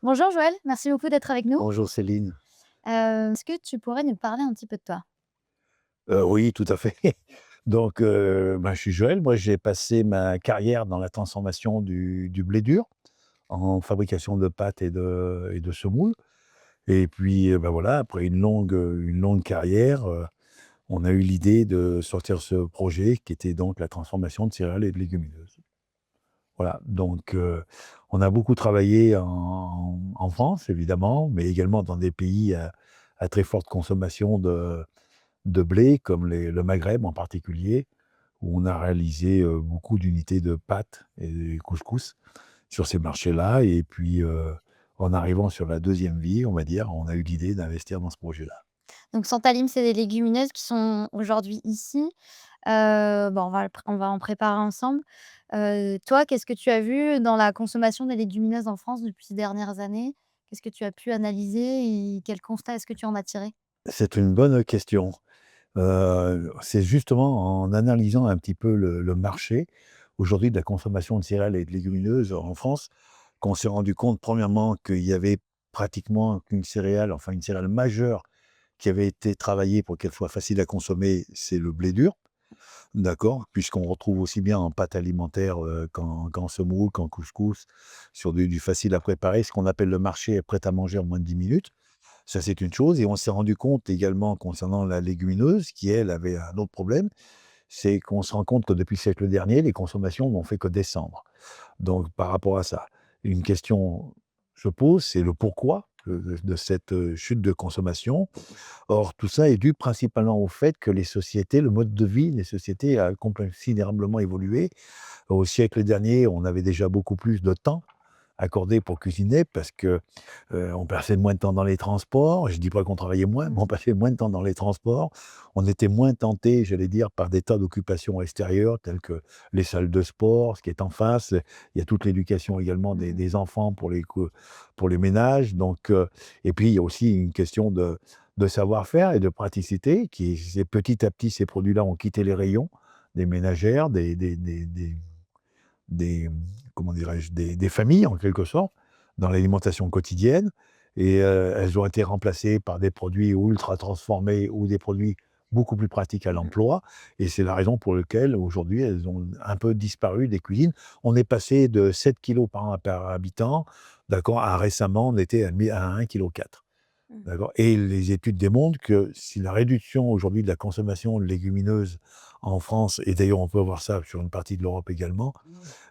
Bonjour Joël, merci beaucoup d'être avec nous. Bonjour Céline. Est-ce que tu pourrais nous parler un petit peu de toi? Oui, tout à fait. Donc, je suis Joël. Moi, j'ai passé ma carrière dans la transformation du blé dur, en fabrication de pâtes et de semoule. Et puis, voilà, après une longue carrière, on a eu l'idée de sortir ce projet qui était donc la transformation de céréales et de légumineuses. Voilà, donc, on a beaucoup travaillé en France, évidemment, mais également dans des pays à très forte consommation de blé, comme le Maghreb en particulier, où on a réalisé, beaucoup d'unités de pâtes et de couscous sur ces marchés-là. Et puis, en arrivant sur la deuxième vie, on va dire, on a eu l'idée d'investir dans ce projet-là. Donc Santalim, c'est des légumineuses qui sont aujourd'hui ici. On va en préparer ensemble. Toi, qu'est-ce que tu as vu dans la consommation des légumineuses en France depuis ces dernières années? Qu'est-ce que tu as pu analyser et quel constat est-ce que tu en as tiré? C'est une bonne question. C'est justement en analysant un petit peu le marché, aujourd'hui, de la consommation de céréales et de légumineuses en France, qu'on s'est rendu compte, premièrement, qu'il y avait pratiquement qu'une céréale, enfin une céréale majeure, qui avait été travaillée pour qu'elle soit facile à consommer, c'est le blé dur, d'accord? Puisqu'on retrouve aussi bien en pâte alimentaire, qu'en semoule, qu'en couscous, sur du facile à préparer, ce qu'on appelle le marché prêt à manger en moins de 10 minutes. Ça, c'est une chose. Et on s'est rendu compte également concernant la légumineuse, qui elle avait un autre problème, c'est qu'on se rend compte que depuis le siècle dernier, les consommations n'ont fait que descendre. Donc par rapport à ça, une question se pose, c'est le pourquoi de cette, chute de consommation. Or tout ça est dû principalement au fait que les sociétés, le mode de vie des sociétés a considérablement évolué. Au siècle dernier, on avait déjà beaucoup plus de temps accordé pour cuisiner parce que, on passait moins de temps dans les transports. Je dis pas qu'on travaillait moins, mais on passait moins de temps dans les transports. On était moins tenté, j'allais dire, par des tas d'occupations extérieures telles que les salles de sport, ce qui est en face. Il y a toute l'éducation également des Mmh. des enfants pour les ménages. Donc, et puis il y a aussi une question de savoir-faire et de praticité qui c'est petit à petit, ces produits-là ont quitté les rayons des ménagères, des, comment dirais-je? Des familles en quelque sorte, dans l'alimentation quotidienne. Et elles ont été remplacées par des produits ultra transformés ou des produits beaucoup plus pratiques à Mmh. l'emploi. Et c'est la raison pour laquelle aujourd'hui elles ont un peu disparu des cuisines. On est passé de 7 kilos par habitant, d'accord, à récemment on était à 1,4 kg. Mmh. D'accord, et les études démontrent que si la réduction aujourd'hui de la consommation de légumineuses en France, et d'ailleurs on peut voir ça sur une partie de l'Europe également,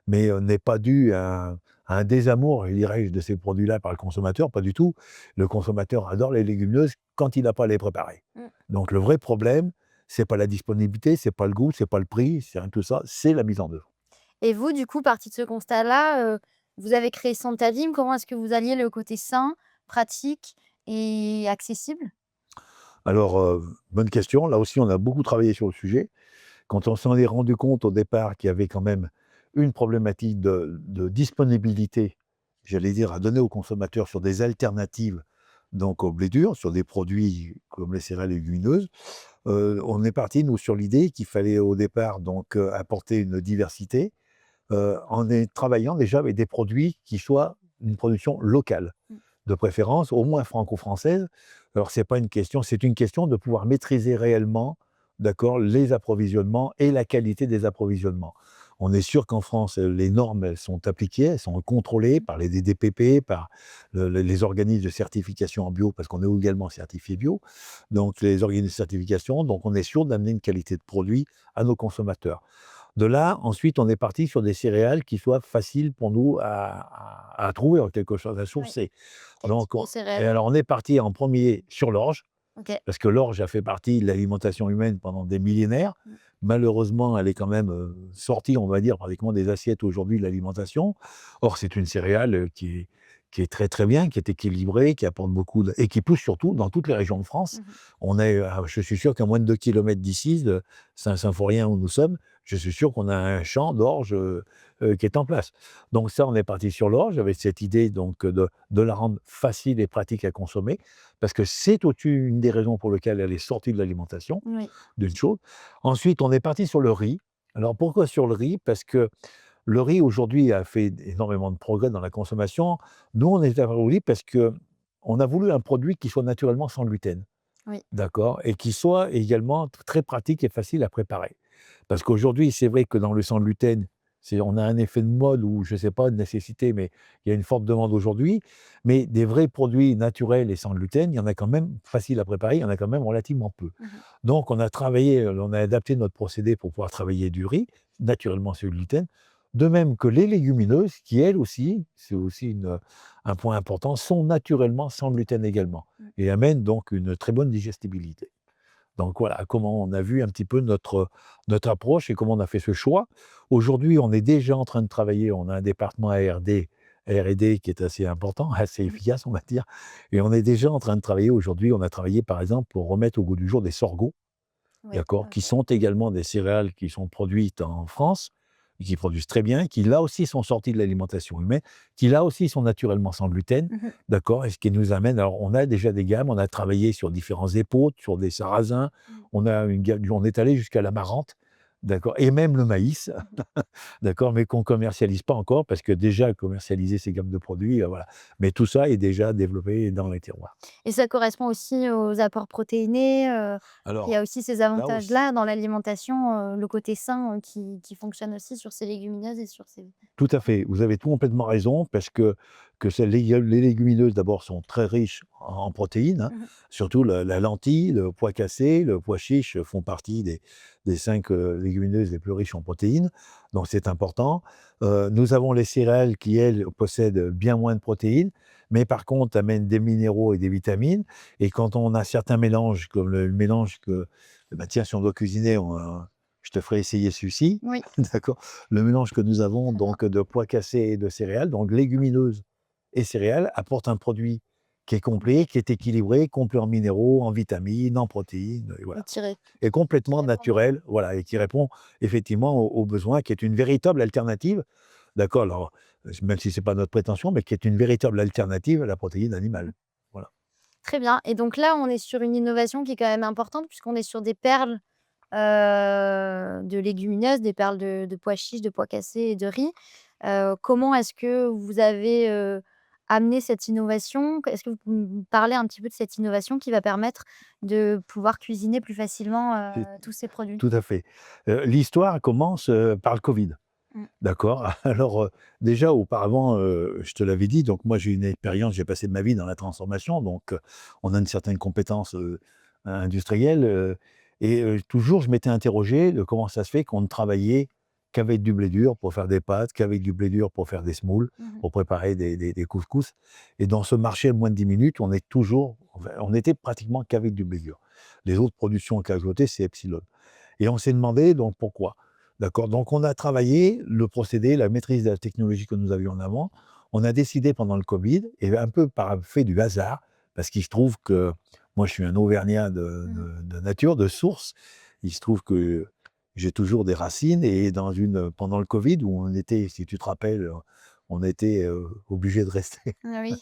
mais n'est pas due à un désamour, je dirais-je, de ces produits-là par le consommateur, pas du tout. Le consommateur adore les légumineuses quand il n'a pas à les préparer. Mmh. Donc le vrai problème, c'est pas la disponibilité, c'est pas le goût, c'est pas le prix, c'est rien de tout ça, c'est la mise en œuvre. Et vous, du coup, partie de ce constat-là, vous avez créé Santalim. Comment est-ce que vous alliez le côté sain, pratique et accessible? Alors, bonne question. Là aussi, on a beaucoup travaillé sur le sujet. Quand on s'en est rendu compte au départ qu'il y avait quand même une problématique de disponibilité, j'allais dire, à donner aux consommateurs sur des alternatives, donc au blé dur, sur des produits comme les céréales légumineuses, on est parti, nous, sur l'idée qu'il fallait au départ donc, apporter une diversité, en travaillant déjà avec des produits qui soient une production locale, Mmh. de préférence au moins franco-française. Alors c'est une question de pouvoir maîtriser réellement, d'accord, les approvisionnements et la qualité des approvisionnements. On est sûr qu'en France, les normes, elles sont appliquées, elles sont contrôlées par les DDPP, par les organismes de certification en bio, parce qu'on est également certifié bio, donc les organismes de certification, donc on est sûr d'amener une qualité de produit à nos consommateurs. De là, ensuite, on est parti sur des céréales qui soient faciles pour nous à trouver, en quelque chose, à Oui. sourcer. Quel type Donc de on et céréales? alors on est parti en premier sur l'orge, OK. parce que l'orge a fait partie de l'alimentation humaine pendant des millénaires. Mmh. Malheureusement, elle est quand même, sortie, on va dire, pratiquement des assiettes aujourd'hui de l'alimentation. Or, c'est une céréale, qui est très, très bien, qui est équilibrée, qui apporte beaucoup et qui pousse surtout dans toutes les régions de France. Mmh. On est, je suis sûr qu'à moins de 2 kilomètres d'ici, de Saint-Symphorien où nous sommes, je suis sûr qu'on a un champ d'orge, qui est en place. Donc ça, on est parti sur l'orge avec cette idée donc, de la rendre facile et pratique à consommer, parce que c'est aussi une des raisons pour lesquelles elle est sortie de l'alimentation, Oui. d'une chose. Ensuite, on est parti sur le riz. Alors pourquoi sur le riz? Parce que Le riz aujourd'hui a fait énormément de progrès dans la consommation. Nous, on est apparu parce qu'on a voulu un produit qui soit naturellement sans gluten, Oui. d'accord? Et qui soit également très pratique et facile à préparer. Parce qu'aujourd'hui, c'est vrai que dans le sans gluten, on a un effet de mode ou je ne sais pas, de nécessité, mais il y a une forte demande aujourd'hui. Mais des vrais produits naturels et sans gluten, il y en a quand même faciles à préparer, il y en a quand même relativement peu. Mmh. Donc on a travaillé, on a adapté notre procédé pour pouvoir travailler du riz, naturellement sans gluten. De même que les légumineuses, qui elles aussi, c'est aussi un point important, sont naturellement sans gluten également Mmh. et amènent donc une très bonne digestibilité. Donc voilà comment on a vu un petit peu notre approche et comment on a fait ce choix. Aujourd'hui, on est déjà en train de travailler, on a un département R&D qui est assez important, assez Mmh. efficace, on va dire, et on est déjà en train de travailler aujourd'hui, on a travaillé par exemple pour remettre au goût du jour des sorgho, Oui, d'accord, qui OK. sont également des céréales qui sont produites en France, et qui produisent très bien, qui là aussi sont sorties de l'alimentation humaine, qui là aussi sont naturellement sans gluten, Mmh. d'accord, et ce qui nous amène, alors on a déjà des gammes, on a travaillé sur différents épeautres, sur des sarrasins, Mmh. on a une gamme, on est allé jusqu'à l'amarante, d'accord, et même le maïs, Mmh. d'accord, mais qu'on ne commercialise pas encore parce que déjà commercialiser ces gammes de produits, voilà. Mais tout ça est déjà développé dans les tiroirs. Et ça correspond aussi aux apports protéinés, il y a Alors aussi ces là aussi avantages-là dans l'alimentation, le côté sain, qui fonctionne aussi sur ces légumineuses et sur ces tout à fait, vous avez tout complètement raison parce que les légumineuses d'abord sont très riches en protéines, hein, mmh mh. surtout la lentille, le pois cassé, le pois chiche font partie des 5 légumineuses les plus riches en protéines, donc c'est important. Nous avons les céréales qui, elles, possèdent bien moins de protéines, mais par contre amènent des minéraux et des vitamines, et quand on a certains mélanges comme le mélange que, bah, tiens, si on doit cuisiner, je te ferai essayer celui-ci, Oui, d'accord? Le mélange que nous avons très bien. donc de pois cassés et de céréales, donc légumineuses et céréales, apporte un produit qui est complet, qui est équilibré, complet en minéraux, en vitamines, en protéines, et Et voilà. qui Et complètement répondent naturel, voilà, et qui répond effectivement aux besoins, qui est une véritable alternative, d'accord? Alors, même si c'est pas notre prétention, mais qui est une véritable alternative à la protéine mmh mh. animale. Voilà. Très bien, et donc là, on est sur une innovation qui est quand même importante puisqu'on est sur des perles, de légumineuses, des perles de pois chiches, de pois cassés et de riz. Comment est-ce que vous avez, amené cette innovation? Est-ce que vous pouvez me parler un petit peu de cette innovation qui va permettre de pouvoir cuisiner plus facilement, C'est tous ces produits? tout à fait. L'histoire commence, par le covid. Mmh. D'accord. Alors, déjà auparavant, je te l'avais dit, donc moi j'ai une expérience, j'ai passé ma vie dans la transformation, donc on a une certaine compétence, industrielle, et toujours je m'étais interrogé de comment ça se fait qu'on ne travaillait qu'avec du blé dur pour faire des pâtes, qu'avec du blé dur pour faire des smoules, Mmh. pour préparer des couscous, et dans ce marché de moins de 10 minutes, on est toujours enfin, on était pratiquement qu'avec du blé dur. Les autres productions qu'ajouter, c'est Epsilon, et on s'est demandé donc pourquoi? D'accord, donc on a travaillé le procédé, la maîtrise de la technologie que nous avions en avant. On a décidé pendant le covid, et un peu par fait du hasard, parce qu'il se trouve que moi je suis un Auvergnat Mmh. de nature, de source. Il se trouve que j'ai toujours des racines, et pendant le covid où on était, si tu te rappelles, on était, obligés de rester Ah oui,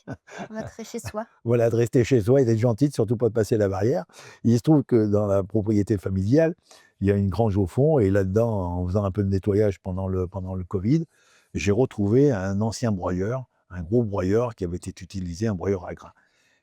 rentrer chez soi. voilà, de rester chez soi et d'être gentil, surtout pas de passer la barrière. Il se trouve que dans la propriété familiale, il y a une grange au fond, et là-dedans, en faisant un peu de nettoyage pendant le covid, j'ai retrouvé un ancien broyeur, un gros broyeur qui avait été utilisé, un broyeur à grains.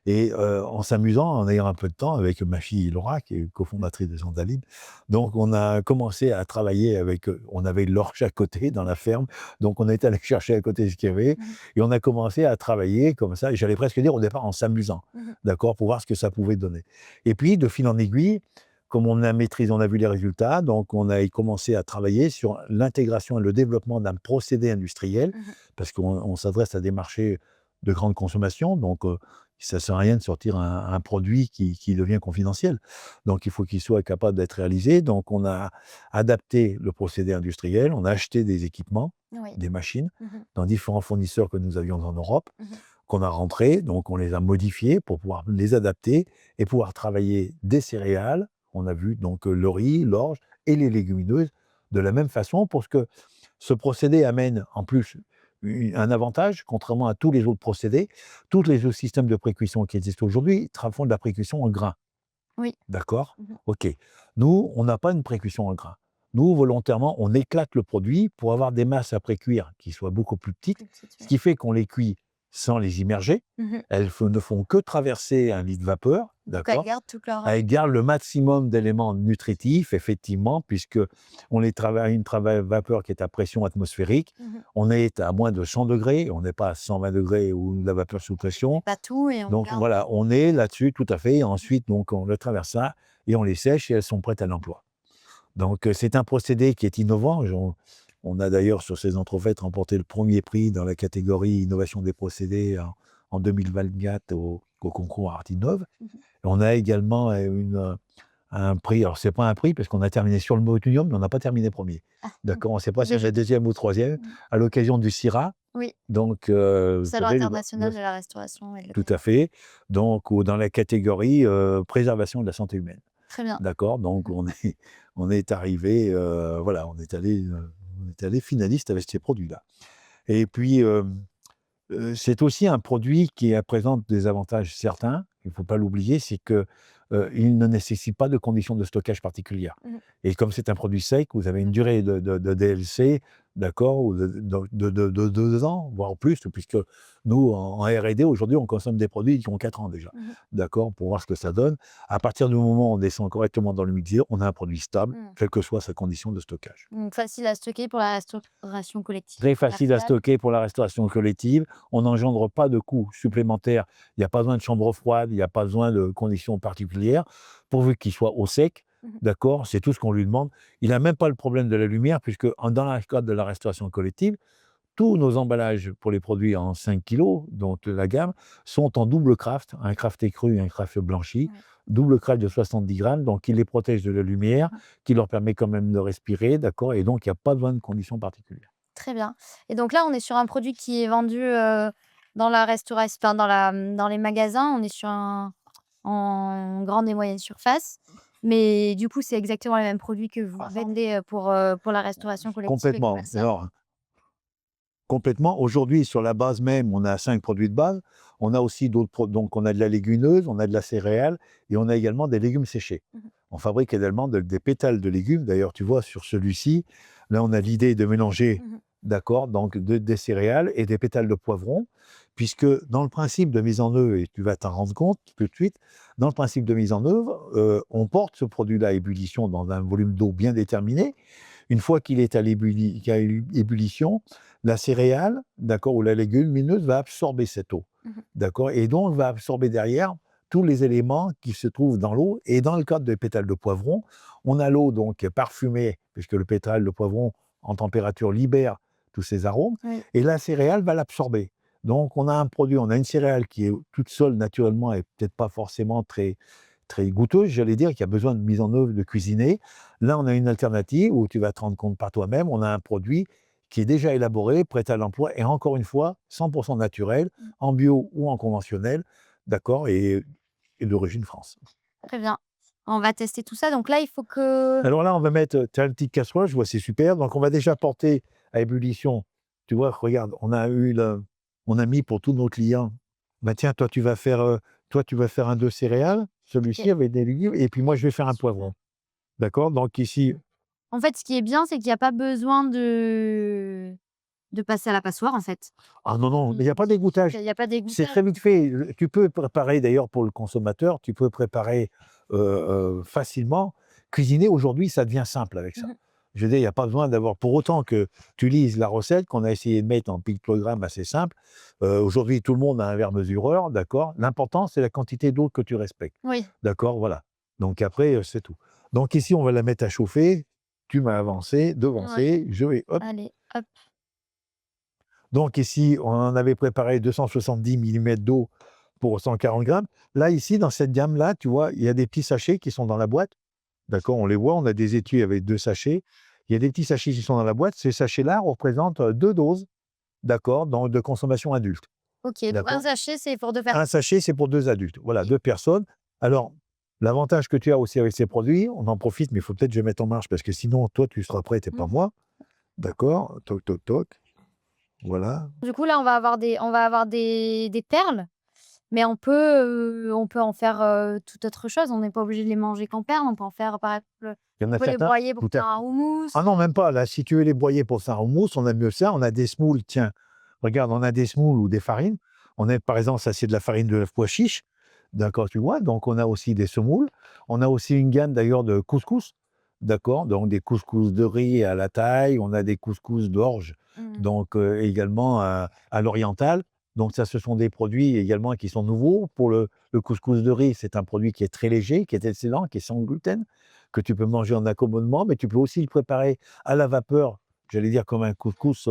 Et en s'amusant, en ayant un peu de temps avec ma fille Laura, qui est cofondatrice de Sandalib, donc on a commencé à travailler avec, on avait l'orge à côté dans la ferme, donc on est allé chercher à côté ce qu'il y avait, Mmh mh. et on a commencé à travailler comme ça, et j'allais presque dire au départ en s'amusant, Mmh. d'accord? Pour voir ce que ça pouvait donner. Et puis de fil en aiguille, comme on a maîtrisé, on a vu les résultats, donc on a commencé à travailler sur l'intégration et le développement d'un procédé industriel, Mmh. parce qu'on s'adresse à des marchés de grande consommation, donc ça ne sert à rien de sortir un produit qui devient confidentiel. Donc il faut qu'il soit capable d'être réalisé. Donc on a adapté le procédé industriel, on a acheté des équipements, Oui. des machines, Mmh. dans différents fournisseurs que nous avions en Europe, Mmh. qu'on a rentrés, donc on les a modifiés pour pouvoir les adapter et pouvoir travailler des céréales. On a vu donc le riz, l'orge et les légumineuses de la même façon, pour que ce procédé amène en plus un avantage, contrairement à tous les autres procédés. Tous les autres systèmes de précuisson qui existent aujourd'hui font de la précuisson en grains. Oui. D'accord? Mmh. OK. Nous, on n'a pas une précuisson en grains. Nous, volontairement, on éclate le produit pour avoir des masses après cuire qui soient beaucoup plus petites, Plus petite, ce ouais. qui fait qu'on les cuit sans les immerger. Mmh. Elles ne font que traverser un lit de vapeur, Donc elles d'accord? gardent toute leur, Elles gardent le maximum d'éléments nutritifs, effectivement, puisque on les travaille une vapeur qui est à pression atmosphérique. mmh On est à moins de 100 degrés, on n'est pas à 120 degrés ou de la vapeur sous met pression. pas tout et on Donc garde. voilà, on est là-dessus, tout à fait. Et ensuite, donc, on le traverse ça et on les sèche et elles sont prêtes à l'emploi. Donc, c'est un procédé qui est innovant. On a d'ailleurs, sur ces entrefaites, remporté le premier prix dans la catégorie innovation des procédés en 2024 au concours Artinov. Mmh. On a également un prix, alors c'est pas un prix parce qu'on a terminé sur le Modunium, mais on n'a pas terminé premier. Ah, D'accord, on ne sait pas c'est si on déjà est deuxième ou troisième, mmh. à l'occasion du CIRA. Oui, Donc, vous Salon savez, international de la restauration et de tout à fait. Donc, ou dans la catégorie préservation de la santé humaine. très bien. D'accord, donc Mmh. on est arrivé, voilà, on est allé finaliste avec ces produits-là. Et puis, c'est aussi un produit qui présente des avantages certains, il ne faut pas l'oublier, c'est que, il ne nécessite pas de conditions de stockage particulières. Mmh. Et comme c'est un produit sec, vous avez une Mmh. durée de DLC, d'accord, ou de 2 ans, voire plus, puisque nous, en R&D, aujourd'hui, on consomme des produits qui ont 4 ans déjà, Mmh. d'accord, pour voir ce que ça donne. À partir du moment où on descend correctement dans le mixeur, on a un produit stable, Mmh. quelle que soit sa condition de stockage. Donc facile à stocker pour la restauration collective, Très facile à commerciale. stocker pour la restauration collective. On n'engendre pas de coûts supplémentaires. Il n'y a pas besoin de chambre froide, il n'y a pas besoin de conditions particulières, pourvu qu'il soit au sec. Mmh. D'accord? C'est tout ce qu'on lui demande. Il n'a même pas le problème de la lumière, puisque dans le cadre de la restauration collective, tous nos emballages pour les produits en 5 kilos, dont la gamme, sont en double craft, un crafté cru et un craft blanchi. Ouais. Double craft de 70 grammes, donc qui les protège de la lumière, Mmh. qui leur permet quand même de respirer, d'accord? Et donc, il n'y a pas besoin de conditions particulières. Très bien et donc là, on est sur un produit qui est vendu, dans la restauration, enfin dans les magasins. On est sur un en grande et moyenne surface, mais du coup, c'est exactement les mêmes produits que vous vendez, pour la restauration collective et Complètement. commerciale? Alors, complètement. Aujourd'hui, sur la base même, on a 5 produits de base. On a aussi d'autres donc on a de la légumineuse, on a de la céréale et on a également des légumes séchés. Mmh. On fabrique également des pétales de légumes. D'ailleurs, tu vois, sur celui-ci, là, on a l'idée de mélanger, Mmh. d'accord, donc des céréales et des pétales de poivron, puisque dans le principe de mise en œuvre, et tu vas t'en rendre compte tout de suite, dans le principe de mise en œuvre, on porte ce produit-là à ébullition dans un volume d'eau bien déterminé. Une fois qu'il est qu'il a ébullition, la céréale, d'accord, ou la légumineuse va absorber cette eau, Mmh. d'accord, et donc va absorber derrière tous les éléments qui se trouvent dans l'eau. Et dans le cadre des pétales de poivron, on a l'eau donc parfumée, puisque le pétale de poivron en température libère tous ces arômes, Oui. et la céréale va l'absorber. Donc on a un produit, on a une céréale qui est toute seule naturellement et peut-être pas forcément très goûteuse, j'allais dire, qui a besoin de mise en œuvre, de cuisiner. Là, on a une alternative où tu vas te rendre compte par toi-même, on a un produit qui est déjà élaboré, prêt à l'emploi et encore une fois, 100 naturel, Mmh. en bio ou en conventionnel, d'accord, et d'origine France. Très bien. On va tester tout ça, donc là, il faut que Alors là, on va mettre, tu as une petite casserole, je vois, c'est super, donc on va déjà porter à ébullition. Tu vois, regarde, on a mis pour tous nos clients, bah, tiens, toi, tu vas faire un de céréales, OK. celui-ci avec des légumes et puis moi, je vais faire un poivron. D'accord? Donc ici, En fait, ce qui est bien, c'est qu'il y a pas besoin de passer à la passoire, en fait. ah non, non, Mmh. mais il y a pas d'égouttage. Il y a pas C'est d'égouttage. très vite fait. Tu peux préparer d'ailleurs pour le consommateur, tu peux préparer, facilement. Cuisiner aujourd'hui, ça devient simple avec ça. Mmh. Je veux dire, il y a pas besoin d'avoir pour autant que tu lises la recette qu'on a essayé de mettre en pictogramme assez simple. Aujourd'hui, tout le monde a un verre mesureur, d'accord? L'important, c'est la quantité d'eau que tu respectes. Oui. D'accord? Voilà. Donc après, c'est tout. Donc ici, on va la mettre à chauffer. Tu m'as avancé, Ouais. devancé, je vais hop. Allez, hop. Donc ici, on en avait préparé 270 millimètres d'eau pour 140 grammes. Là, ici, dans cette gamme-là, tu vois, il y a des petits sachets qui sont dans la boîte. D'accord, on les voit, on a des étuis avec 2 sachets. Il y a des petits sachets qui sont dans la boîte. Ces sachets-là représentent 2 doses, d'accord, de consommation adulte. OK, donc un D'accord? sachet, c'est pour 2 personnes. Un sachet, c'est pour 2 adultes. Voilà, OK. 2 personnes. Alors, l'avantage que tu as aussi avec ces produits, on en profite, mais il faut peut-être que je mette en marche parce que sinon, toi, tu seras prêt et pas Mmh. moi. D'accord? Toc, toc, toc. Voilà. Du coup, là, on va avoir des perles, mais on peut en faire, toute autre chose. On n'est pas obligé de les manger qu'en perles. On peut en faire, par exemple, Il y en On a peut les certains broyer pour tout à faire un ah houmous. non, même pas. Là, si tu veux les broyer pour faire un houmous, on a mieux ça. On a des semoules, tiens, regarde, on a des semoules ou des farines. On a, par exemple, ça, c'est de la farine de pois chiche, d'accord, tu vois? Donc on a aussi des semoules. On a aussi une gamme d'ailleurs de couscous, d'accord? Donc des couscous de riz à la taille, on a des couscous d'orge, Mmh. donc également à l'oriental. Donc ça, ce sont des produits également qui sont nouveaux. Pour le couscous de riz, c'est un produit qui est très léger, qui est excellent, qui est sans gluten, que tu peux manger en accommodement, mais tu peux aussi le préparer à la vapeur, j'allais dire comme un couscous,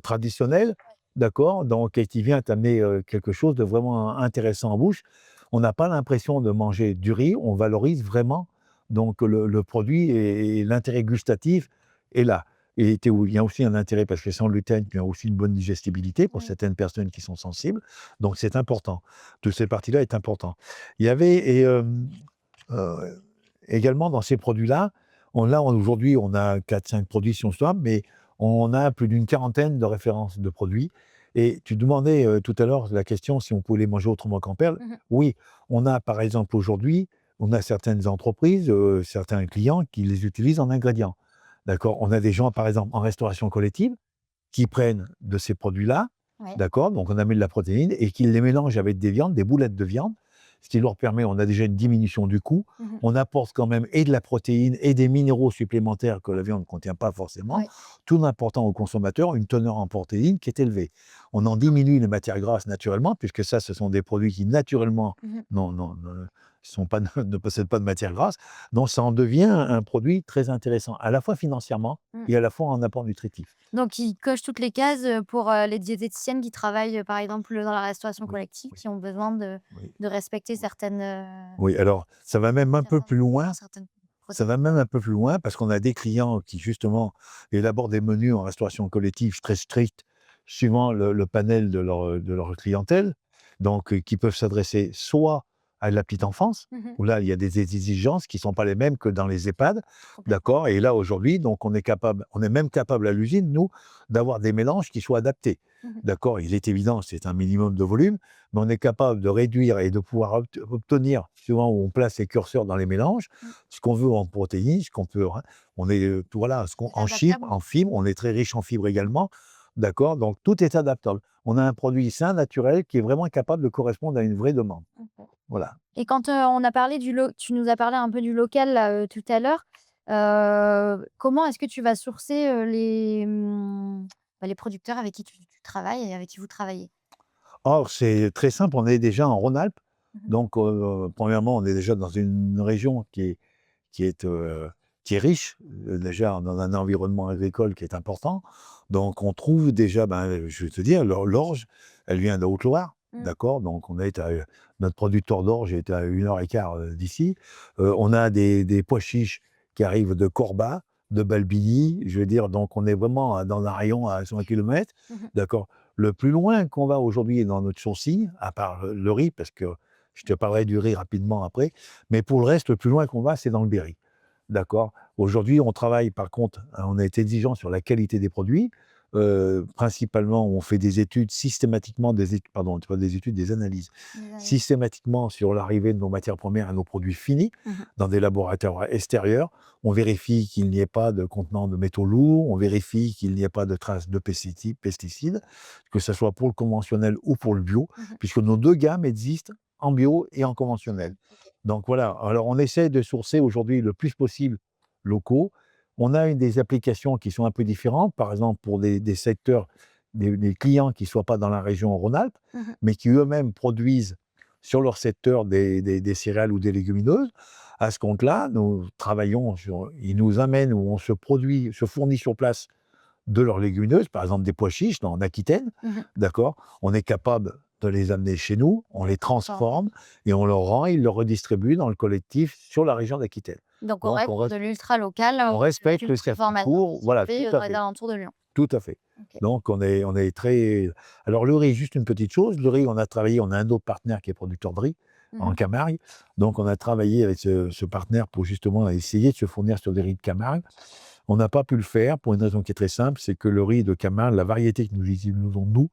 traditionnel, d'accord? Donc et qui vient t'amener, quelque chose de vraiment intéressant en bouche. On n'a pas l'impression de manger du riz, on valorise vraiment donc le produit et l'intérêt gustatif est là. Et tu il y a aussi un intérêt parce que sans gluten, tu as aussi une bonne digestibilité pour Oui. certaines personnes qui sont sensibles, donc c'est important. Toute cette partie-là est important. Il y avait heu, également dans ces produits-là, aujourd'hui, on a 4-5 produits si on se trompe, mais on a plus d'une quarantaine de références de produits et tu demandais, tout à l'heure la question si on pouvait les manger autrement qu'en perles. Mmh. Oui, on a par exemple aujourd'hui, on a certaines entreprises, certains clients qui les utilisent en ingrédients. D'accord? On a des gens par exemple en restauration collective qui prennent de ces produits-là, Ouais. d'accord? Donc on a mis de la protéine et qu'ils les mélangent avec des viandes, des boulettes de viande, ce qui leur permet on a déjà une diminution du coût. Mmh. On apporte quand même et de la protéine et des minéraux supplémentaires que la viande ne contient pas forcément, Ouais. tout en apportant au consommateur une teneur en protéines qui est élevée. On en diminue les matières grasses naturellement, puisque ça, ce sont des produits qui naturellement Mmh. sont pas ne possèdent pas de matières grasses. Donc ça en devient un produit très intéressant, à la fois financièrement Mmh. et à la fois en apport nutritif. Donc ils cochent toutes les cases, pour, les diététiciennes qui travaillent, par exemple, dans la restauration Oui, collective, oui, qui ont besoin oui. de respecter Oui. certaines, Oui, alors ça va même un peu certains plus loin, certaines ça protéines. va même un peu plus loin parce qu'on a des clients qui justement élaborent des menus en restauration collective très stricts, suivant le panel de leur clientèle, donc qui peuvent s'adresser soit à la petite enfance, Mmh. où là, il y a des exigences qui ne sont pas les mêmes que dans les EHPAD, Complètement. d'accord? Et là, aujourd'hui, donc on est même capable à l'usine, nous, d'avoir des mélanges qui soient adaptés, Mmh. d'accord? Il est évident, c'est un minimum de volume, mais on est capable de réduire et de pouvoir obtenir, suivant où on place les curseurs dans les mélanges, Mmh. ce qu'on veut en protéines, ce qu'on peut, hein, on est, voilà, ce qu'on C'est adaptable. en fibres, on est très riche en fibres également, d'accord? Donc tout est adaptable. On a un produit sain, naturel, qui est vraiment capable de correspondre à une vraie demande. OK. Voilà. Et quand, on a parlé tu nous as parlé un peu du local là, tout à l'heure. Comment est-ce que tu vas sourcer, les producteurs avec qui tu travailles et avec qui vous travaillez? Or, c'est très simple, on est déjà en Rhône-Alpes, Mmh. donc premièrement, on est déjà dans une région qui est, heu, qui est riche, déjà dans un environnement agricole qui est important. Donc on trouve déjà, ben, je vais te dire, l'orge, elle vient de Haute-Loire, Mmh. d'accord? Donc on est à, notre producteur d'orge est à 1 heure et quart d'ici. On a des pois chiches qui arrivent de Corba, de Balbilly, je veux dire, donc on est vraiment dans un rayon à 100 kilomètres, Mmh. d'accord? Le plus loin qu'on va aujourd'hui dans notre sourcing, à part le riz, parce que je te parlerai du riz rapidement après, mais pour le reste, le plus loin qu'on va, c'est dans le Berry. D'accord. Aujourd'hui, on travaille par contre, on est exigeant sur la qualité des produits. Principalement, on fait des études systématiquement, c'est pas des études, des analyses, Des analyses. systématiquement sur l'arrivée de nos matières premières à nos produits finis, Mmh. dans des laboratoires extérieurs. On vérifie qu'il n'y ait pas de contenant de métaux lourds, on vérifie qu'il n'y ait pas de traces de pesticides, que ce soit pour le conventionnel ou pour le bio, Mmh. puisque nos 2 gammes existent en bio et en conventionnel. OK. Donc voilà, alors on essaie de sourcer aujourd'hui le plus possible locaux. On a des applications qui sont un peu différentes, par exemple pour des secteurs, des clients qui ne soient pas dans la région Rhône-Alpes, Mmh. mais qui eux-mêmes produisent sur leur secteur des céréales ou des légumineuses. À ce compte-là, nous travaillons ils nous amènent ou se fournit sur place de leurs légumineuses, par exemple des pois chiches en Aquitaine, Mmh. d'accord? On est capable de les amener chez nous, on De les les transformer. transforme et on leur rend, ils le redistribuent dans le collectif sur la région d'Aquitaine. Donc on Donc reste de l'ultra local, on avec respecte une le circuit transformation court, qui se voilà, fait, dans les alentours de Lyon. tout à fait. OK. Donc on est très alors le riz, juste une petite chose, le riz, on a un autre partenaire qui est producteur de riz en Mmh. Camargue, donc on a travaillé avec ce partenaire pour justement essayer de se fournir sur des riz de Camargue. On n'a pas pu le faire pour une raison qui est très simple, c'est que le riz de Camargue, la variété que nous utilisons nous,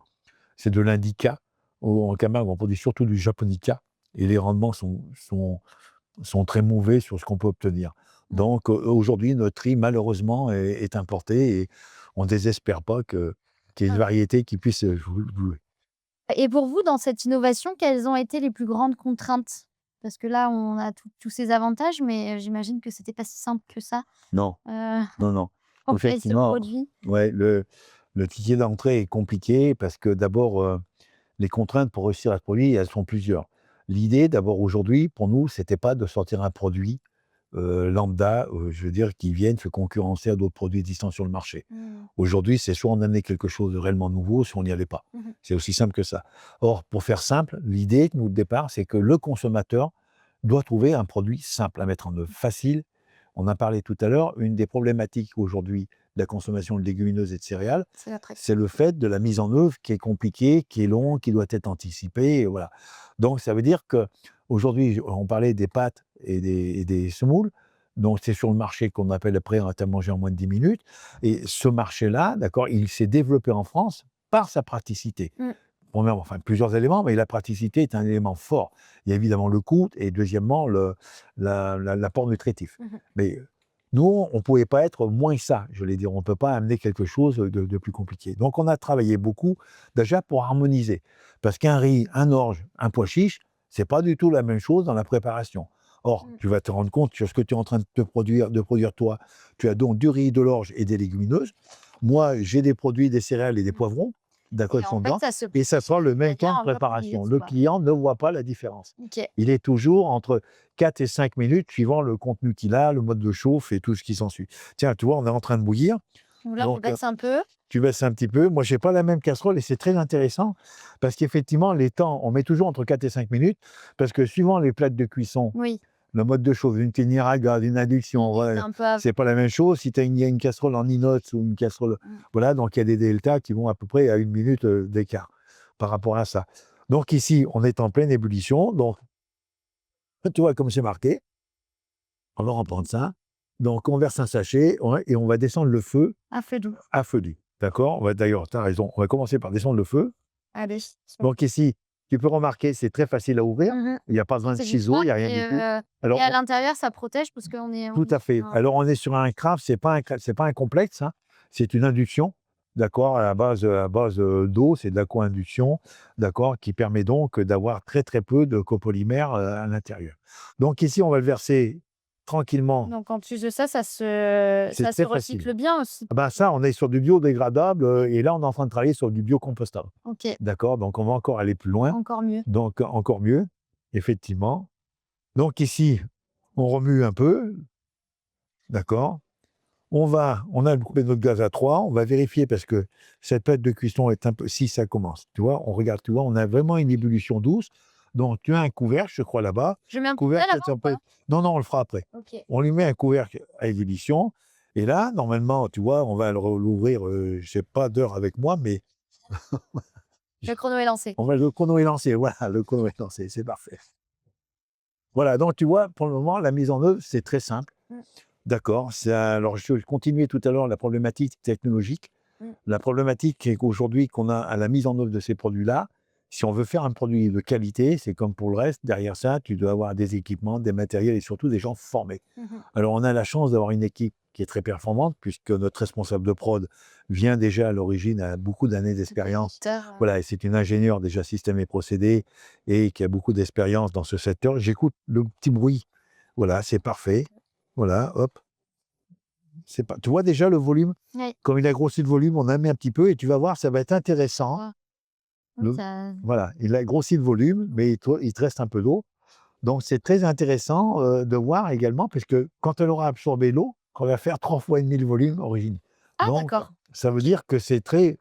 c'est de l'indica. En Camargue, on produit surtout du japonica et les rendements sont très mauvais sur ce qu'on peut obtenir. Mmh. Donc aujourd'hui, notre riz malheureusement est importé et on ne désespère pas qu'il y ait une Ah. variété qui puisse, jouer. Et pour vous, dans cette innovation, quelles ont été les plus grandes contraintes? Parce que là, on a tous ces avantages, mais j'imagine que c'était pas si simple que ça, Non, heu, non, non. pour créer ce Effectivement, produit. ouais, le ticket d'entrée est compliqué parce que d'abord, les contraintes pour réussir à ce produit, elles sont plusieurs. L'idée d'abord aujourd'hui, pour nous, c'était pas de sortir un produit lambda, je veux dire, qui viennent se concurrencer à d'autres produits existants sur le marché. Mmh. Aujourd'hui, c'est soit on amenait quelque chose de réellement nouveau, soit on n'y allait pas. Mmh mh. C'est aussi simple que ça. Or, pour faire simple, l'idée, nous, de départ, c'est que le consommateur doit trouver un produit simple à mettre en œuvre, facile. On a parlé tout à l'heure, une des problématiques aujourd'hui de la consommation de légumineuses et de céréales, C'est attractif. c'est le fait de la mise en œuvre qui est compliquée, qui est long, qui doit être anticipée, et voilà. Donc ça veut dire qu'aujourd'hui, on parlait des pâtes et des semoules, donc c'est sur le marché qu'on appelle après à manger en moins de 10 minutes, et ce marché-là, d'accord, il s'est développé en France par sa praticité. Mmh. Premièrement, enfin plusieurs éléments, mais la praticité est un élément fort. Il y a évidemment le coût et deuxièmement l'apport nutritif. Mmh mh. Mais nous, on ne pouvait pas être moins ça, je vais dire. On ne peut pas amener quelque chose de plus compliqué. Donc on a travaillé beaucoup déjà pour harmoniser. Parce qu'un riz, un orge, un pois chiche, c'est pas du tout la même chose dans la préparation. Or, Mmh. tu vas te rendre compte sur ce que tu es en train de produire toi. Tu as donc du riz, de l'orge et des légumineuses. Moi, j'ai des produits, des céréales et des Mmh. poivrons. D'accord, Et ils en sont fait, dedans. ça se Et ça sera le même c'est-à-dire temps de en 20 préparation. minutes, Le quoi. client ne voit pas la différence. OK. Il est toujours entre 4 et 5 minutes suivant le contenu qu'il a, le mode de chauffe et tout ce qui s'ensuit. Tiens, tu vois, on est en train de bouillir, Donc là, on donc baisse un peu. tu baisses un petit peu. Moi, j'ai pas la même casserole et c'est très intéressant parce qu'effectivement, les temps, on met toujours entre 4 et 5 minutes parce que suivant les plates de cuisson, Oui, le mode de chauffe, une ténière à gaz, une induction, c'est voilà, un peu av c'est pas la même chose. Si tu as une casserole en inox ou une casserole, mmh. voilà, donc il y a des deltas qui vont à peu près à 1 minute d'écart par rapport à ça. Donc ici, on est en pleine ébullition. Donc, tu vois comme c'est marqué, on va reprendre ça. Donc, on verse un sachet ouais, et on va descendre le feu À feu doux. à feu doux. D'accord. D'ailleurs, tu as raison. On va commencer par descendre le feu. Allez. Donc ici, tu peux remarquer, c'est très facile à ouvrir. Mmh mh. Il n'y a pas besoin de C'est du ciseaux, il craft n'y a rien du tout. et Alors, à l'intérieur, ça protège parce qu'on est tout à sur fait. un Alors, on est sur un craft, c'est pas un complexe, hein. C'est une induction, d'accord, à base d'eau, c'est de la co-induction, d'accord, qui permet donc d'avoir très, très peu de copolymère, à l'intérieur. Donc ici, on va le verser tranquillement. donc en plus de ça, C'est ça se très facile. recycle bien aussi. Ah ben ça, on est sur du biodégradable, et là, on est en train de travailler sur du biocompostable. OK, D'accord? Donc on va encore aller plus loin, encore mieux. donc encore mieux, effectivement. Donc ici, on remue un peu, d'accord? On a coupé notre gaz à 3. On va vérifier parce que cette pâte de cuisson est un peu si ça commence, tu vois? On regarde, tu vois? On a vraiment une ébullition douce. Donc tu as un couvercle, je crois là-bas. Je mets un coup de sel Couvercle, avant ça ou peut pas? être non, non, on le fera après. OK. On lui met un couvercle à ébullition et là, normalement, tu vois, on va l'ouvrir, j'ai pas d'heure avec moi, mais Le chrono est lancé. le chrono est lancé, voilà, le chrono est lancé, c'est parfait. Voilà, donc tu vois, pour le moment, la mise en œuvre, c'est très simple. Mmh, D'accord, alors je continuais tout à l'heure la problématique technologique. mmh. La problématique est qu'aujourd'hui, qu'on a à la mise en œuvre de ces produits-là, si on veut faire un produit de qualité, c'est comme pour le reste, derrière ça, tu dois avoir des équipements, des matériels et surtout des gens formés. Mmh mh. Alors, on a la chance d'avoir une équipe qui est très performante, puisque notre responsable de prod vient déjà à l'origine, a beaucoup d'années C'est des d'expérience. éditeurs, Voilà, et c'est une ingénieure déjà système et procédés et qui a beaucoup d'expérience dans ce secteur. J'écoute le petit bruit. Voilà, c'est parfait. Voilà, hop. C'est pas... Tu vois déjà le volume? oui, Comme il a grossi le volume, on a mis un petit peu et tu vas voir, ça va être intéressant. ouais, oui, Le... ça Voilà, il a grossi le volume, mais il te reste un peu d'eau. Donc, c'est très intéressant de voir également, parce que quand elle aura absorbé l'eau, on va faire 3 fois et demi le volume origine. ah Donc, d'accord. ça veut OK. dire que c'est très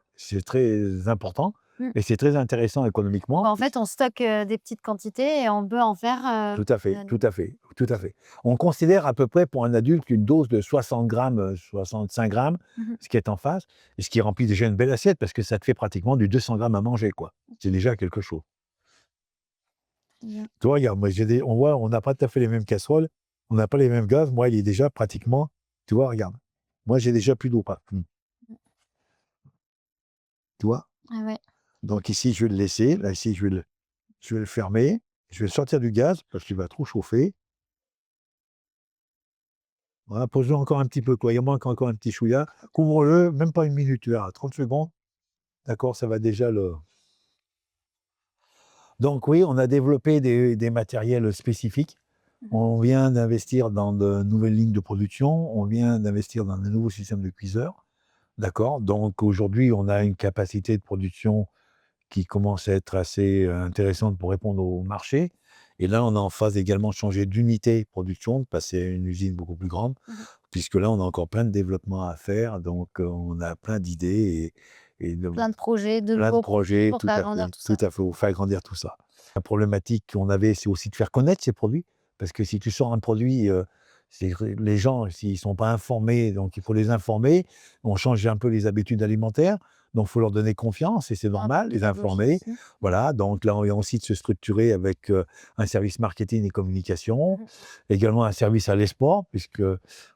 important Mmh. et c'est très intéressant Bah, économiquement. en fait, on stocke, des petites quantités et on peut en faire, Tout à fait, tout de à fait, tout à fait. On considère à peu près pour un adulte une dose de 60 grammes, 65 grammes, mmh mh. ce qui est en face, et ce qui remplit déjà une belle assiette parce que ça te fait pratiquement du 200 grammes à manger, quoi. C'est déjà quelque chose. Très bien. Tu vois, regarde, moi, on voit, on n'a pas tout à fait les mêmes casseroles, on n'a pas les mêmes gaz. Moi, il est déjà pratiquement, tu vois, regarde. Moi, j'ai déjà plus d'eau, pas. Mmh. Tu vois? Ah ouais. Donc ici, je vais le laisser. Là, ici, je vais le fermer. Je vais le sortir du gaz parce qu'il va trop chauffer. Voilà, pose-le encore un petit peu, quoi. Il manque encore un petit chouïa. Couvre-le, même pas une minute, tu verras, 30 secondes. D'accord, ça va déjà le donc oui, on a développé des matériels spécifiques. Mmh. On vient d'investir dans de nouvelles lignes de production, on vient d'investir dans de nouveaux systèmes de cuiseurs, d'accord? Donc aujourd'hui, on a une capacité de production qui commence à être assez, intéressante pour répondre au marché et là, on est en phase également de changer d'unité de production, de passer à une usine beaucoup plus grande, Mmh. puisque là, on a encore plein de développements à faire, donc on a plein d'idées et de Plein de projets, de plein de nouveaux projets projets, pour faire grandir tout tout ça. à fait, pour faire grandir tout ça. La problématique qu'on avait, c'est aussi de faire connaître ces produits, parce que si tu sors un produit, c'est vrai les gens, s'ils ne sont pas informés, donc il faut les informer. On change un peu les habitudes alimentaires, donc il faut leur donner confiance et c'est Un peu de normal, les pédagogie informer. aussi. Voilà, donc là, on vient aussi de se structurer avec, un service marketing et communication, Mmh. également un service à l'export, puisque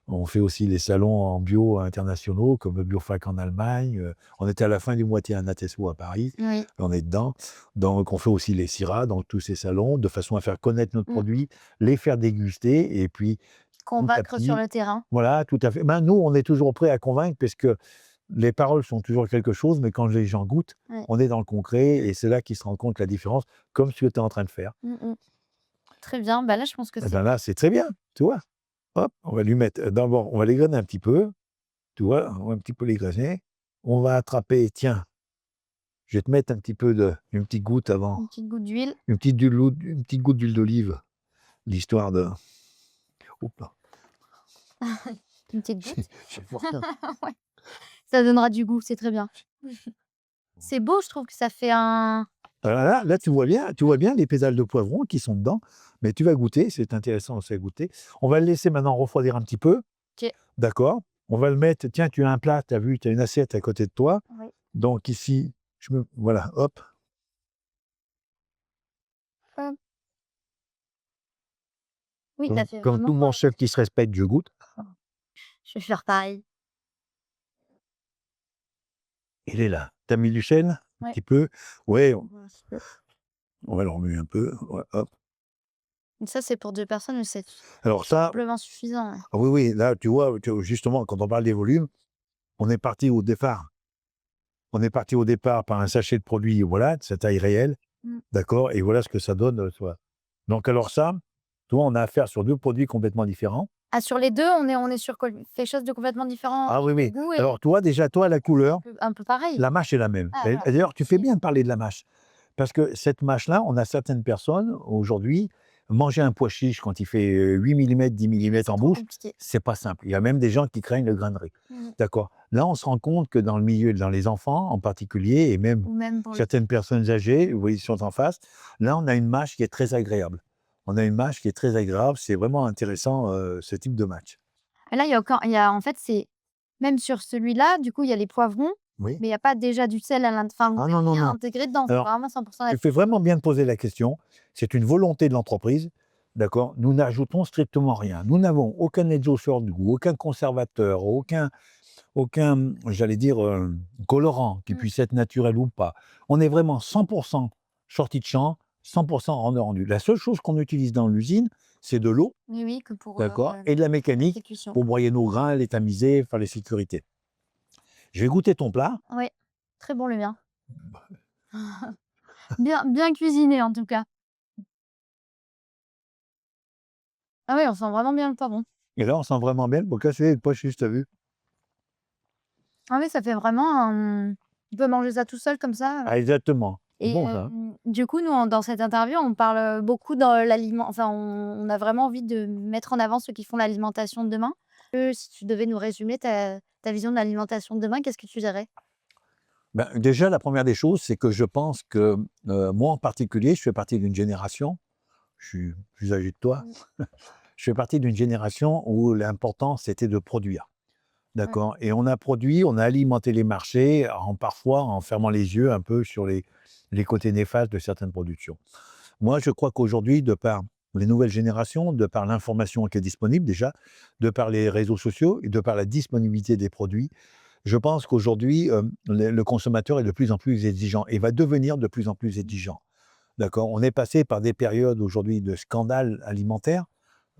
on fait aussi les salons en bio internationaux, comme le Biofac en Allemagne, on était à la fin du mois à Natexpo à Paris, Oui. on est dedans. Donc on fait aussi les CIRA dans tous ces salons, de façon à faire connaître notre Mmh. produit, les faire déguster et puis petit à Convaincre sur petit le terrain. voilà, tout à fait. Ben, nous, on est toujours prêts à convaincre parce que les paroles sont toujours quelque chose, mais quand les gens goûtent, Ouais. on est dans le concret et c'est là qu'ils se rendent compte la différence, comme ce que tu es en train de faire. Mmh mh. Très bien. Bah, là, je pense que Et c'est ben là, c'est très bien, tu vois? Hop, on va lui mettre, d'abord, on va l'égrainer un petit peu, tu vois? On va un petit peu l'égrainer. On va attraper, tiens, je vais te mettre un petit peu une petite goutte avant, une petite goutte d'huile, une petite goutte d'huile d'olive, l'histoire de oups là, une petite j'ai goutte. j'ai foiré un Ouais, ça donnera du goût, c'est très bien. C'est beau, je trouve que ça fait un là, tu vois bien les pétales de poivron qui sont dedans, mais tu vas goûter, c'est intéressant aussi à goûter. On va le laisser maintenant refroidir un petit peu, OK. d'accord? On va le mettre tiens, tu as un plat, tu as vu, tu as une assiette à côté de toi, Oui. donc ici, voilà, hop, Hop. Oui, ça comme fait comme vraiment, tout bon chef qui se respecte, je goûte. je vais faire pareil. Il est là. Tu as mis du sel? Un Ouais. petit peu? Ouais, Un petit peu. on va le remuer un peu, ouais, hop. Donc ça, c'est pour 2 personnes, mais c'est Alors ça amplement suffisant, ouais. ah oui, oui, là, tu vois, justement, quand on parle des volumes, on est parti au départ. On est parti au départ par un sachet de produit, voilà, de sa taille réelle, Mmh. d'accord? Et voilà ce que ça donne, tu vois? Donc alors ça, tu vois, on a affaire sur 2 produits complètement différents. Ah, sur les 2, on est sur quelque chose de complètement différent Ah oui, au oui. goût et Alors toi, déjà, toi, la couleur, un peu pareil? la mâche est la même. Ah Et voilà, d'ailleurs, tu fais c'est bien de parler de la mâche. Parce que cette mâche-là, on a certaines personnes, aujourd'hui, manger un pois chiche quand il fait, 8 millimètres, 10 millimètres c'est en trop bouche, compliqué. c'est pas simple. Il y a même des gens qui craignent le grain de riz. Mmh. D'accord? Là, on se rend compte que dans le milieu, dans les enfants en particulier et même Ou même pour le certaines personnes âgées, vous voyez, qui sont en face, là, on a une mâche qui est très agréable. On a une mâche qui est très agréable, c'est vraiment intéressant, ce type de match. et là, il y a en fait, c'est même sur celui-là, du coup, il y a les poivrons, Oui? mais il y a pas déjà du sel à enfin, vous Ah avez non, non, rien non. intégré dedans, c'est Alors vraiment 100% tu naturel. fais vraiment bien de poser la question. C'est une volonté de l'entreprise, d'accord? Nous n'ajoutons strictement rien. Nous n'avons aucun exhausteur de goût, aucun conservateur, aucun, j'allais dire, colorant qui Mmh. puisse être naturel ou pas. On est vraiment 100% sortie de champ, 100% rendu. La seule chose qu'on utilise dans l'usine, c'est de l'eau, Oui, oui, que pour, d'accord? Et de la mécanique l'exécution. pour broyer nos grains, les tamiser, faire les sécurités. Je vais goûter ton plat. Ouais, très bon le mien. Bien cuisiné en tout cas. Ah oui, on sent vraiment bien le poivron. Et là, on sent vraiment bien le bocage et le pois chiche, tu as vu? Ah oui, ça fait vraiment un on peut manger ça tout seul comme ça, Ah exactement. C'est et bon ça, hein? du coup, nous, dans cette interview, on parle, beaucoup dans enfin, on a vraiment envie de mettre en avant ceux qui font l'alimentation de demain. Si tu devais nous résumer ta vision de l'alimentation de demain, qu'est-ce que tu dirais? Ben, déjà, la première des choses, c'est que je pense que, moi en particulier, je fais partie d'une génération, je suis plus âgé que toi, Mmh. je fais partie d'une génération où l'important c'était de produire, Ouais. d'accord? Et on a produit, on a alimenté les marchés parfois en fermant les yeux un peu sur les côtés néfastes de certaines productions. Moi, je crois qu'aujourd'hui, de par les nouvelles générations, de par l'information qui est disponible déjà, de par les réseaux sociaux et de par la disponibilité des produits, je pense qu'aujourd'hui, le consommateur est de plus en plus exigeant et va devenir de plus en plus exigeant. D'accord? On est passé par des périodes aujourd'hui de scandales alimentaires,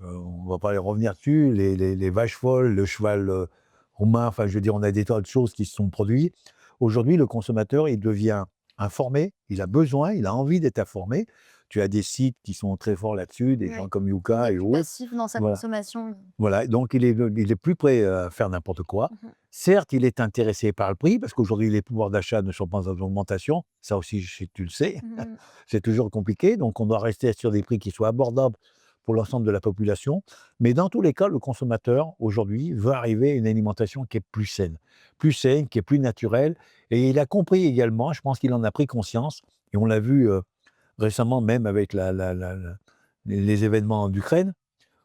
on va pas y revenir dessus, les vaches folles, le cheval, roumain, enfin je veux dire, on a des tas de choses qui se sont produits. Aujourd'hui, le consommateur, il devient informé, il a besoin, il a envie d'être informé. Tu as des sites qui sont très forts là-dessus, des gens Ouais. comme Il Yuka est et plus autres. passif dans sa Voilà. consommation. Voilà, donc il est plus prêt à faire n'importe quoi. Mmh mh. Certes, il est intéressé par le prix parce qu'aujourd'hui les pouvoirs d'achat ne sont pas en augmentation. Ça aussi, je sais que tu le sais. Mmh mh. C'est toujours compliqué, donc on doit rester sur des prix qui soient abordables pour l'ensemble de la population. Mais dans tous les cas, le consommateur, aujourd'hui, veut arriver à une alimentation qui est plus saine, qui est plus naturelle. Et il a compris également, je pense qu'il en a pris conscience, et on l'a vu récemment même avec les événements d'Ukraine.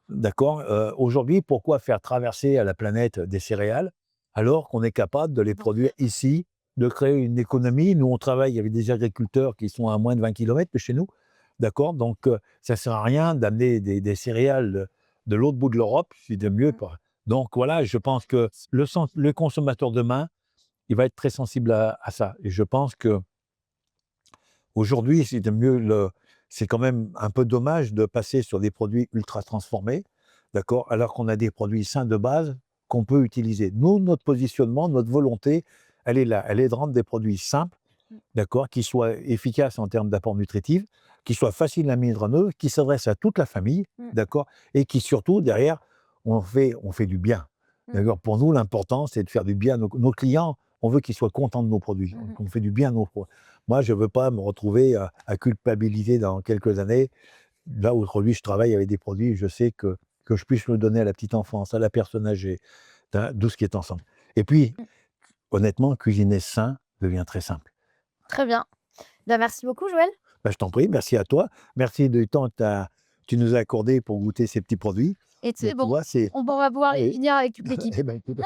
D'accord, aujourd'hui, pourquoi faire traverser à la planète des céréales, alors qu'on est capable de les Donc produire ici, de créer une économie? Nous, on travaille avec des agriculteurs qui sont à moins de 20 kilomètres de chez nous, d'accord? Donc ça sert à rien d'amener des céréales de l'autre bout de l'Europe, c'est de mieux mmh. pas. Donc voilà, je pense que le consommateur demain, il va être très sensible à ça, et je pense qu'aujourd'hui, c'est quand même un peu dommage de passer sur des produits ultra transformés, d'accord? Alors qu'on a des produits sains de base qu'on peut utiliser. Nous, notre positionnement, notre volonté, elle est là. Elle est de rendre des produits simples, Mmh. d'accord? Qui soient efficaces en termes d'apport nutritif, qui soient faciles à mettre en œuvre, qui s'adressent à toute la famille, Mmh. d'accord? Et qui surtout, derrière, on fait du bien, Mmh. d'accord? Pour nous, l'important, c'est de faire du bien à nos clients. On veut qu'ils soient contents de nos produits, Mmh mh. qu'on fait du bien à nos produits. Moi, je ne veux pas me retrouver à culpabiliser dans quelques années. Là, aujourd'hui, je travaille avec des produits, je sais que je puisse le donner à la petite enfance, à la personne âgée, tout ce qui est ensemble. Et puis, Mmh. honnêtement, cuisiner sain devient très simple. Très bien. Bah, merci beaucoup Joël. Bah, je t'en prie, merci à toi. Merci du temps que tu nous as accordé pour goûter ces petits produits. Et tu Mais sais, tu bon, vois, c'est... on va pouvoir Ah les oui, finir avec toute l'équipe. eh ben, écoute,